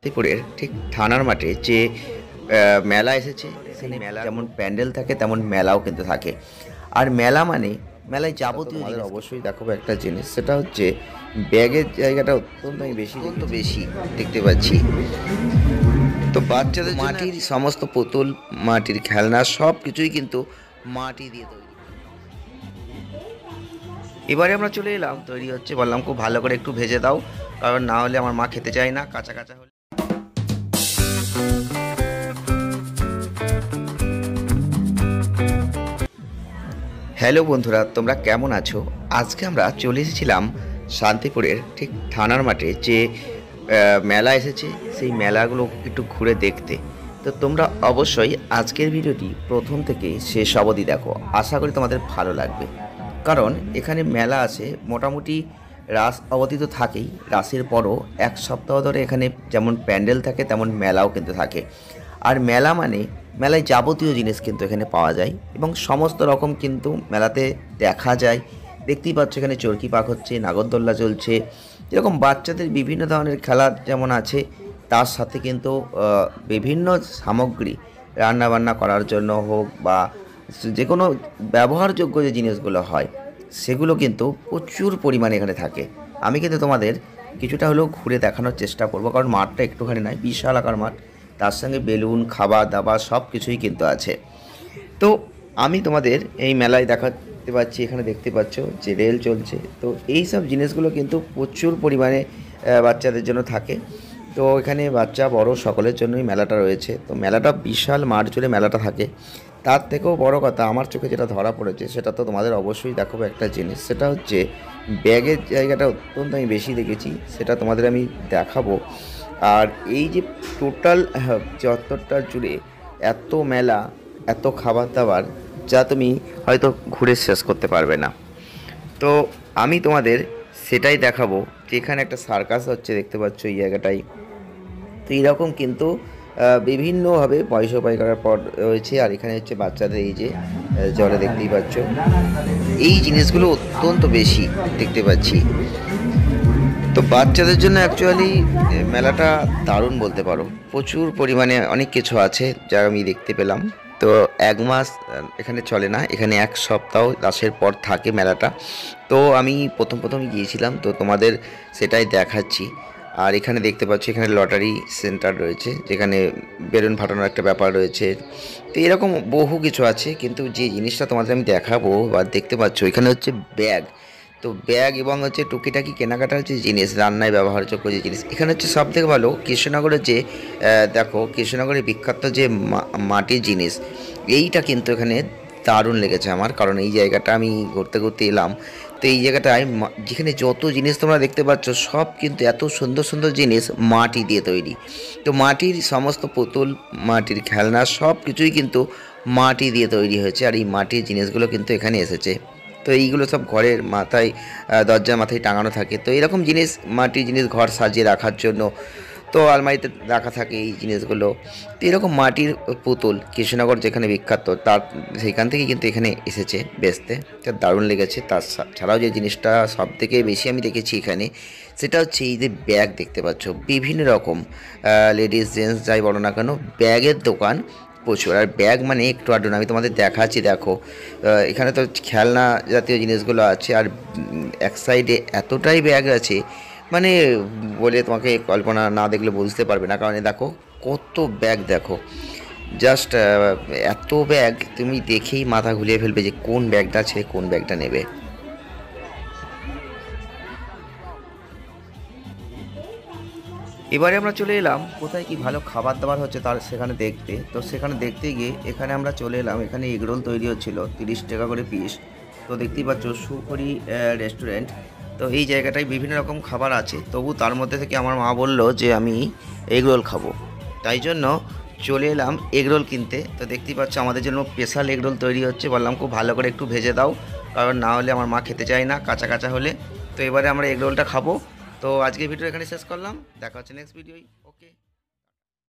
শান্তিপুরের ঠিক থানার মাঠে যে মেলা এসেছে, সেই মেলা যেমন প্যান্ডেল থাকে তেমন মেলাও কিন্তু থাকে। আর মেলা মানে মেলায় যাবতীয় জিনিস অবশ্যই দেখাবো একটা জিনিস, সেটা হচ্ছে ব্যাগের জায়গাটা অত্যন্ত আমি বেশি দেখতে পাচ্ছি। তো বাচ্চাদের মাটির সমস্ত পুতুল, মাটির খেলনা সব কিছুই কিন্তু মাটি দিয়ে তৈরি। এবারে আমরা চলে এলাম, তৈরি হচ্ছে, বললাম খুব ভালো করে একটু ভেজে দাও, কারণ না হলে আমার মা খেতে চায় না কাঁচা কাঁচা হলে। হ্যালো বন্ধুরা, তোমরা কেমন আছো? আজকে আমরা চলে এসেছিলাম শান্তিপুরের ঠিক থানার মাঠে যে মেলা এসেছে, সেই মেলাগুলো একটু ঘুরে দেখতে। তো তোমরা অবশ্যই আজকের ভিডিওটি প্রথম থেকে শেষ অবধি দেখো, আশা করি তোমাদের ভালো লাগবে। কারণ এখানে মেলা আছে মোটামুটি রাস অবধি তো থাকেই, রাসের পরও এক সপ্তাহ ধরে এখানে যেমন প্যান্ডেল থাকে তেমন মেলাও কিন্তু থাকে। আর মেলা মানে মেলায় যাবতীয় জিনিস কিন্তু এখানে পাওয়া যায় এবং সমস্ত রকম কিন্তু মেলাতে দেখা যায়। দেখতেই পাচ্ছ এখানে চরকি পাক হচ্ছে, নাগরদোল্লা চলছে, যেরকম বাচ্চাদের বিভিন্ন ধরনের খেলা যেমন আছে, তার সাথে কিন্তু বিভিন্ন সামগ্রী রান্নাবান্না করার জন্য হোক বা যে কোনো ব্যবহারযোগ্য যে জিনিসগুলো হয় সেগুলো কিন্তু প্রচুর পরিমাণে এখানে থাকে। আমি কিন্তু তোমাদের কিছুটা হলেও ঘুরে দেখানোর চেষ্টা করব, কারণ মাঠটা একটুখানি নয়, বিশাল আকার মাঠ, তার সঙ্গে বেলুন, খাবার দাবার সব কিছুই কিন্তু আছে। তো আমি তোমাদের এই মেলায় দেখাতে পাচ্ছি, এখানে দেখতে পাচ্ছ যে রেল চলছে। তো এই সব জিনিসগুলো কিন্তু প্রচুর পরিমাণে বাচ্চাদের জন্য থাকে। তো এখানে বাচ্চা বড় সকলের জন্যই মেলাটা রয়েছে। তো মেলাটা বিশাল মাঠ জুড়ে মেলাটা থাকে। তার থেকেও বড় কথা, আমার চোখে যেটা ধরা পড়েছে সেটা তো তোমাদের অবশ্যই দেখাবো একটা জিনিস, সেটা হচ্ছে ব্যাগের জায়গাটা অত্যন্ত আমি বেশি দেখেছি, সেটা তোমাদের আমি দেখাবো। আর এই যে টোটাল চত্বরটা জুড়ে এত মেলা, এত খাবার দাবার, যা তুমি হয়তো ঘুরে শেষ করতে পারবে না। তো আমি তোমাদের সেটাই দেখাবো যে এখানে একটা সার্কাস হচ্ছে, দেখতে পাচ্ছ এই জায়গাটাই। তো এইরকম কিন্তু বিভিন্নভাবে পয়সা পাই করার পর রয়েছে। আর এখানে হচ্ছে বাচ্চাদের এই যে জলে দেখতেই পাচ্ছ, এই জিনিসগুলো অত্যন্ত বেশি দেখতে পাচ্ছি। তো বাচ্চাদের জন্য অ্যাকচুয়ালি মেলাটা দারুণ বলতে পারো, প্রচুর পরিমাণে অনেক কিছু আছে যা আমি দেখতে পেলাম। তো এক মাস এখানে চলে না, এখানে এক সপ্তাহ রাসের পর থাকে মেলাটা। তো আমি প্রথম গিয়েছিলাম, তো তোমাদের সেটাই দেখাচ্ছি। আর এখানে দেখতে পাচ্ছি এখানে লটারি সেন্টার রয়েছে, যেখানে বেলুন ফাটানোর একটা ব্যাপার রয়েছে। তো এরকম বহু কিছু আছে, কিন্তু যে জিনিসটা তোমাদের আমি দেখাবো বা দেখতে পাচ্ছ এখানে হচ্ছে ব্যাগ। তো ব্যাগ এবং হচ্ছে টুকিটাকি কেনাকাটার যে জিনিস, রান্নায় ব্যবহারযোগ্য যে জিনিস, এখানে হচ্ছে সব থেকে ভালো কৃষ্ণনগরের যে দেখো কৃষ্ণনগরের বিখ্যাত যে মাটির জিনিস, এইটা কিন্তু এখানে দারুণ লেগেছে আমার। কারণ এই জায়গাটা আমি ঘুরতে এলাম, তো এই জায়গাটায় যেখানে যত জিনিস তোমরা দেখতে পাচ্ছ সব কিন্তু এত সুন্দর সুন্দর জিনিস মাটি দিয়ে তৈরি। তো মাটির সমস্ত পুতুল, মাটির খেলনা সব কিছুই কিন্তু মাটি দিয়ে তৈরি হয়েছে। আর এই মাটির জিনিসগুলো কিন্তু এখানে এসেছে। তো এইগুলো সব ঘরের মাথায়, দরজার মাথায় টাঙানো থাকে। তো এরকম জিনিস, মাটির জিনিস ঘর সাজিয়ে রাখার জন্য তো আলমারিতে রাখা থাকে এই জিনিসগুলো। তো এরকম মাটির পুতুল কৃষ্ণনগর যেখানে বিখ্যাত, তার সেইখান থেকে কিন্তু এখানে এসেছে বেচতে। তো দারুণ লেগেছে। তার ছাড়াও যে জিনিসটা সব থেকে বেশি আমি দেখেছি এখানে, সেটা হচ্ছে এই যে ব্যাগ দেখতে পাচ্ছ, বিভিন্ন রকম লেডিস জেন্টস যাই বলো না কেন, ব্যাগের দোকান প্রচুর। আর ব্যাগ মানে একটু আধটু না, আমি তোমাদের দেখাচ্ছি দেখো। এখানে তো খেলনা জাতীয় জিনিসগুলো আছে, আর এক সাইডে এতটাই ব্যাগ আছে, মানে বলে তোমাকে কল্পনা না দেখলে বুঝতে পারবে না। কারণ দেখো কত ব্যাগ, দেখো জাস্ট এত ব্যাগ, তুমি দেখেই মাথা ঘুরিয়ে ফেলবে যে কোন ব্যাগটা ছেড়ে কোন ব্যাগটা নেবে। এবারে আমরা চলে এলাম কোথায় কি ভালো খাবার দাবার হচ্ছে তার সেখানে দেখতে। তো সেখানে দেখতে গিয়ে এখানে আমরা চলে এলাম, এখানে এগরোল তৈরি হচ্ছিলো 30 টাকা করে পিস। তো দেখতেই পাচ্ছ সুকরি রেস্টুরেন্ট। তো এই জায়গাটায় বিভিন্ন রকম খাবার আছে, তবু তার মধ্যে থেকে আমার মা বলল যে আমি এগরোল খাবো, তাই জন্য চলে এলাম এগরোল কিনতে। তো দেখতেই পাচ্ছ আমাদের জন্য স্পেশাল এগরোল তৈরি হচ্ছে, বললাম খুব ভালো করে একটু ভেজে দাও, কারণ না হলে আমার মা খেতে চায় না কাঁচা কাঁচা হলে। তো এবারে আমরা এগরোলটা খাবো। তো আজকের ভিডিও এখানে শেষ করলাম, দেখা হচ্ছে নেক্সট ভিডিওয়। ওকে।